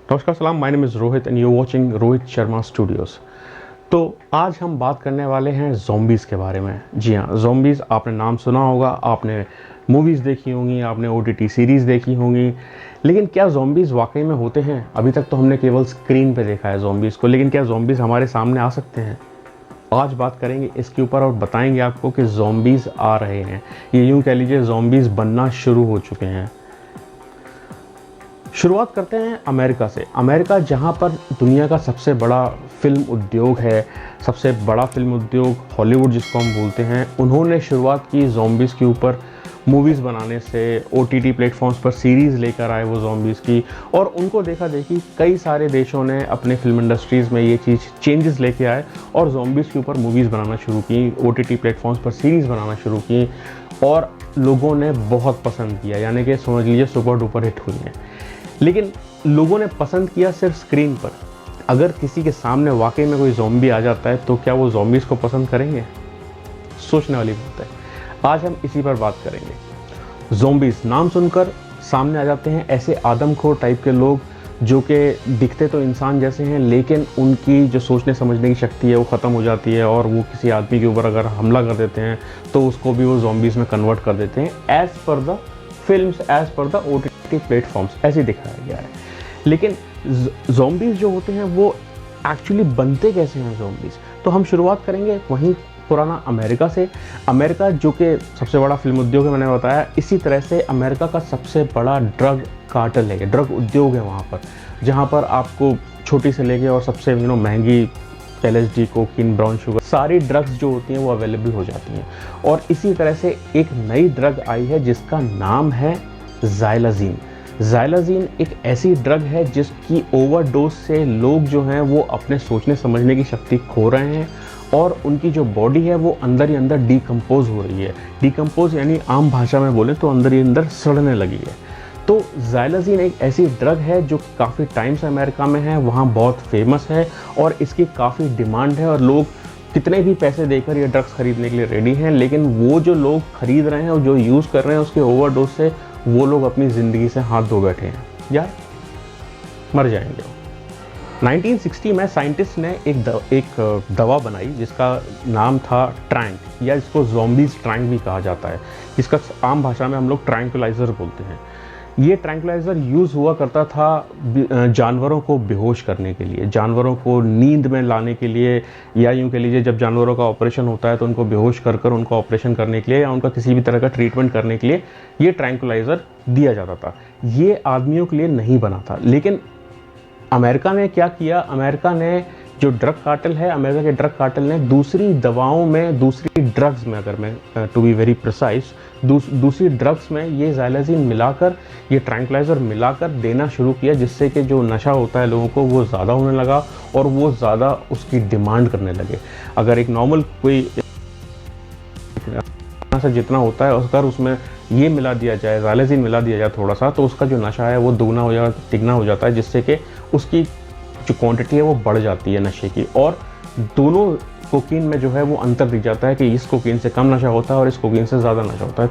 नमस्कार सलाम, my name is Rohit and you watching Rohit Sharma Studios. तो आज हम बात करने वाले हैं ज़ॉम्बीज़ के बारे में। जी हाँ, ज़ॉम्बीज़ आपने नाम सुना होगा, आपने मूवीज़ देखी होंगी, आपने ओटीटी सीरीज़ देखी होंगी, लेकिन क्या ज़ॉम्बीज़ वाकई में होते हैं? अभी तक तो हमने केवल स्क्रीन पे देखा है ज़ॉम्बीज़ को, लेकिन क्या ज़ॉम्बीज़ हमारे सामने आ सकते हैं? आज बात करेंगे इसके ऊपर और बताएंगे आपको कि ज़ॉम्बीज़ आ रहे हैं। ये यूँ कह लीजिए ज़ॉम्बीज़ बनना शुरू हो चुके हैं। शुरुआत करते हैं अमेरिका से। अमेरिका जहां पर दुनिया का सबसे बड़ा फ़िल्म उद्योग है, सबसे बड़ा फ़िल्म उद्योग हॉलीवुड जिसको हम बोलते हैं, उन्होंने शुरुआत की ज़ॉम्बीज़ के ऊपर मूवीज़ बनाने से। ओटीटी प्लेटफॉर्म्स पर सीरीज़ लेकर आए वो ज़ॉम्बीज़ की, और उनको देखा देखी कई सारे देशों ने अपने फ़िल्म इंडस्ट्रीज़ में ये चीज़ चेंजेस लेके आए और ज़ॉम्बीज़ के ऊपर मूवीज़ बनाना शुरू की, ओटीटी प्लेटफॉर्म्स पर सीरीज़ बनाना शुरू की, और लोगों ने बहुत पसंद किया, यानी कि समझ लीजिए सुपर डुपर हिट हुई हैं। लेकिन लोगों ने पसंद किया सिर्फ स्क्रीन पर। अगर किसी के सामने वाकई में कोई ज़ॉम्बी आ जाता है तो क्या वो ज़ॉम्बीज़ को पसंद करेंगे? सोचने वाली बात है। आज हम इसी पर बात करेंगे। ज़ॉम्बीज़ नाम सुनकर सामने आ जाते हैं ऐसे आदमखोर टाइप के लोग जो कि दिखते तो इंसान जैसे हैं, लेकिन उनकी जो सोचने समझने की शक्ति है वो ख़त्म हो जाती है, और वो किसी आदमी के ऊपर अगर हमला कर देते हैं तो उसको भी वो ज़ॉम्बीज़ में कन्वर्ट कर देते हैं। As per the films, as per the OTT platforms ऐसे दिखाया गया है। लेकिन ज़ॉम्बीज़ जो होते हैं वो एक्चुअली बनते कैसे हैं ज़ॉम्बीज़? तो हम शुरुआत करेंगे वहीं पुराना अमेरिका से। अमेरिका जो कि सबसे बड़ा फिल्म उद्योग है, मैंने बताया, इसी तरह से अमेरिका का सबसे बड़ा ड्रग कार्टेल है, ड्रग उद्योग है वहाँ पर, जहाँ पर आपको छोटी से लेके और सबसे महंगी एलएसडी, कोकीन, ब्राउन शुगर, सारी ड्रग्स जो होती हैं वो अवेलेबल हो जाती हैं। और इसी तरह से एक नई ड्रग आई है जिसका नाम है ज़ाइलाज़ीन। ज़ाइलाज़ीन एक ऐसी ड्रग है जिसकी ओवरडोज से लोग जो हैं वो अपने सोचने समझने की शक्ति खो रहे हैं, और उनकी जो बॉडी है वो अंदर ही अंदर डिकम्पोज हो रही है। डिकम्पोज यानी आम भाषा में बोले तो अंदर ही अंदर सड़ने लगी है। तो ज़ाइलाज़ीन एक ऐसी ड्रग है जो काफ़ी टाइम से अमेरिका में है, वहाँ बहुत फेमस है और इसकी काफ़ी डिमांड है, और लोग कितने भी पैसे देकर ये ड्रग्स खरीदने के लिए रेडी हैं। लेकिन वो जो लोग खरीद रहे हैं और जो यूज़ कर रहे हैं उसके ओवरडोज से वो लोग अपनी ज़िंदगी से हाथ धो बैठे हैं, यार मर जाएंगे। 1960 में साइंटिस्ट ने एक दवा बनाई जिसका नाम था ट्रैंक, या इसको ज़ॉम्बीज़ ट्रैंक भी कहा जाता है। इसका आम भाषा में हम लोग ट्रैंक्विलाइज़र बोलते हैं। ये ट्रैंक्विलाइज़र यूज़ हुआ करता था जानवरों को बेहोश करने के लिए, जानवरों को नींद में लाने के लिए, या यूँ कह लीजिए जब जानवरों का ऑपरेशन होता है तो उनको बेहोश कर कर उनका ऑपरेशन करने के लिए या उनका किसी भी तरह का ट्रीटमेंट करने के लिए ये ट्रैंक्विलाइज़र दिया जाता था। ये आदमियों के लिए नहीं बना था। लेकिन अमेरिका ने क्या किया, अमेरिका ने जो ड्रग कार्टेल है, अमेरिका के ड्रग कार्टेल ने दूसरी दवाओं में, दूसरी ड्रग्स में, अगर मैं टू बी वेरी प्रिसाइज, दूसरी ड्रग्स में ये ज़ाइलाज़ीन मिलाकर, ये ट्रैंक्विलाइज़र मिलाकर देना शुरू किया, जिससे कि जो नशा होता है लोगों को वो ज़्यादा होने लगा और वो ज़्यादा उसकी डिमांड करने लगे। अगर एक नॉर्मल कोई से जितना होता है अगर उसमें ये मिला दिया जाए, ज़ाइलाज़ीन मिला दिया जाए थोड़ा सा, तो उसका जो नशा है वो दुगना हो जाता, तिगना हो जाता है, जिससे कि उसकी जो क्वांटिटी है वो बढ़ जाती है नशे की। और दोनों कोकीन में जो है वो अंतर दिख जाता है कि इस कोकीन से कम नशा होता है और इस कोकीन से ज़्यादा नशा होता है।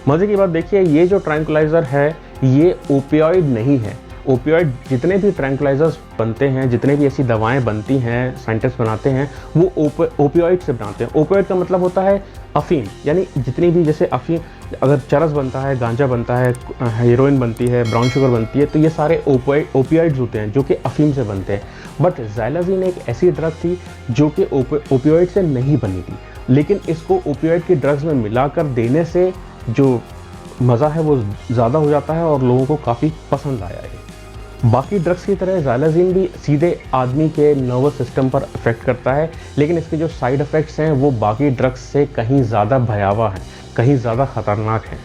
मज़े की बात देखिए, ये जो ट्रैंक्विलाइज़र है ये ओपियोइड नहीं है। ओपियोइड, जितने भी ट्रैंक्विलाइज़र्स बनते हैं, जितने भी ऐसी दवाएं बनती हैं, साइंटिस्ट बनाते हैं, वो ओपियोइड से बनाते हैं। ओपियोइड का मतलब होता है अफीम, यानी जितनी भी, जैसे अफीम, अगर चरस बनता है, गांजा बनता है, हेरोइन बनती है, ब्राउन शुगर बनती है, तो ये सारे ओपियोइड्स होते हैं जो कि अफीम से बनते हैं। बट ज़ाइलाज़ीन एक ऐसी ड्रग थी जो कि ओपियोइड से नहीं बनी थी, लेकिन इसको ओपियोइड की ड्रग्स में मिलाकर देने से जो मज़ा है वो ज़्यादा हो जाता है और लोगों को काफ़ी पसंद आया है। बाकी ड्रग्स की तरह ज़ाइलाज़ीन भी सीधे आदमी के नर्वस सिस्टम पर अफेक्ट करता है, लेकिन इसके जो साइड इफ़ेक्ट्स हैं वो बाकी ड्रग्स से कहीं ज़्यादा भयावह हैं, कहीं ज़्यादा ख़तरनाक हैं।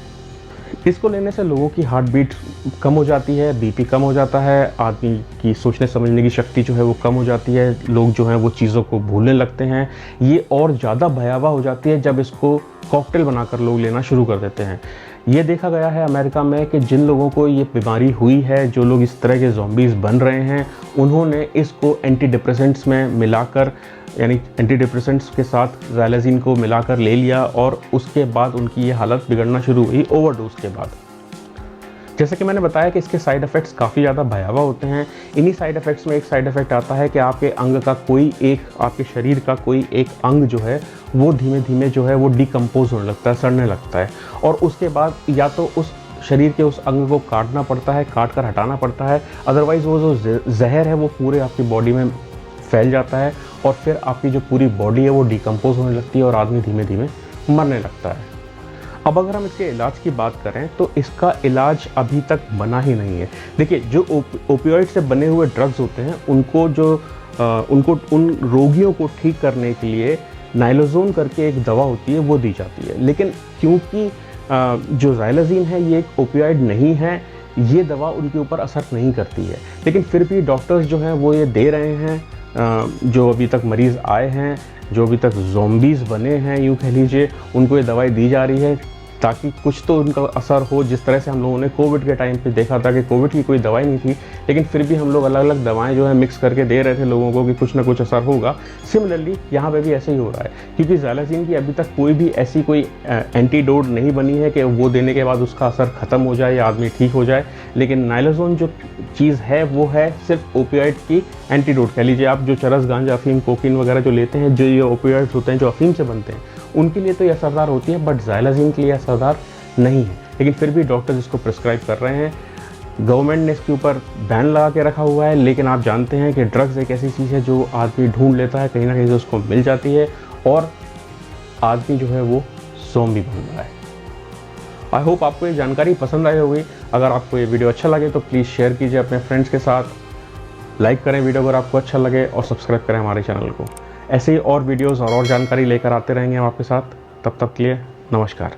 इसको लेने से लोगों की हार्ट बीट कम हो जाती है, बीपी कम हो जाता है, आदमी की सोचने समझने की शक्ति जो है वो कम हो जाती है, लोग जो हैं वो चीज़ों को भूलने लगते हैं। ये और ज़्यादा भयावह हो जाती है जब इसको कॉकटेल बनाकर लोग लेना शुरू कर देते हैं। ये देखा गया है अमेरिका में कि जिन लोगों को ये बीमारी हुई है, जो लोग इस तरह के ज़ॉम्बीज़ बन रहे हैं, उन्होंने इसको एंटी डिप्रेसेंट्स में मिलाकर, यानी एंटी डिप्रेसेंट्स के साथ ज़ाइलाज़ीन को मिलाकर ले लिया, और उसके बाद उनकी ये हालत बिगड़ना शुरू हुई ओवरडोज के बाद। जैसा कि मैंने बताया कि इसके साइड इफ़ेक्ट्स काफ़ी ज़्यादा भयावह होते हैं। इन्हीं साइड इफ़ेक्ट्स में एक साइड इफ़ेक्ट आता है कि आपके अंग का कोई एक, आपके शरीर का कोई एक अंग जो है वो धीमे धीमे जो है वो डिकम्पोज होने लगता है, सड़ने लगता है, और उसके बाद या तो उस शरीर के उस अंग को काटना पड़ता है, काट कर हटाना पड़ता है, अदरवाइज़ वो जो जहर है वो पूरे आपकी बॉडी में फैल जाता है और फिर आपकी जो पूरी बॉडी है वो डिकम्पोज होने लगती है और आदमी धीमे धीमे मरने लगता है। अब अगर हम इसके इलाज की बात करें तो इसका इलाज अभी तक बना ही नहीं है। देखिए, जो ओपियोइड से बने हुए ड्रग्स होते हैं उनको उन रोगियों को ठीक करने के लिए नाइलोज़ोन करके एक दवा होती है वो दी जाती है, लेकिन क्योंकि जो ज़ाइलोज़ीन है ये एक ओपियोइड नहीं है, ये दवा उनके ऊपर असर नहीं करती है, लेकिन फिर भी डॉक्टर्स जो हैं वो ये दे रहे हैं। जो अभी तक मरीज़ आए हैं, जो अभी तक ज़ॉम्बीज़ बने हैं यूँ कह लीजिए, उनको ये दवाई दी जा रही है ताकि कुछ तो उनका असर हो। जिस तरह से हम लोगों ने कोविड के टाइम पे देखा था कि कोविड की कोई दवाई नहीं थी, लेकिन फिर भी हम लोग अलग अलग दवाएं जो है मिक्स करके दे रहे थे लोगों को कि कुछ ना कुछ असर होगा। सिमिलरली यहाँ पे भी ऐसे ही हो रहा है, क्योंकि ज़ाइलोज़ीन की अभी तक कोई भी ऐसी कोई एंटीडोट नहीं बनी है कि वो देने के बाद उसका असर ख़त्म हो जाए या आदमी ठीक हो जाए। लेकिन नाइलोज़ोन जो चीज़ है वो है सिर्फ ओपियोइड की एंटीडोट कह लीजिए आप। जो चरस, गांजा, अफीम, कोकीन वगैरह जो लेते हैं, जो ये ओपियोइड्स होते हैं जो अफीम से बनते हैं, उनके लिए तो ये असरदार होती है, बट ज़ाइलोज़ीन के लिए असरदार नहीं है। लेकिन फिर भी डॉक्टर्स इसको प्रिस्क्राइब कर रहे हैं। गवर्नमेंट ने इसके ऊपर बैन लगा के रखा हुआ है, लेकिन आप जानते हैं कि ड्रग्स एक ऐसी चीज़ है जो आदमी ढूंढ लेता है, कहीं ना कहीं से उसको मिल जाती है और आदमी जो है वो ज़ॉम्बी बन रहा है। आई होप आपको ये जानकारी पसंद आई होगी। अगर आपको ये वीडियो अच्छा लगे तो प्लीज़ शेयर कीजिए अपने फ्रेंड्स के साथ, लाइक करें वीडियो अगर आपको अच्छा लगे और सब्सक्राइब करें हमारे चैनल को। ऐसे ही और वीडियोज़ और जानकारी लेकर आते रहेंगे हम आपके साथ। तब तक के लिए नमस्कार।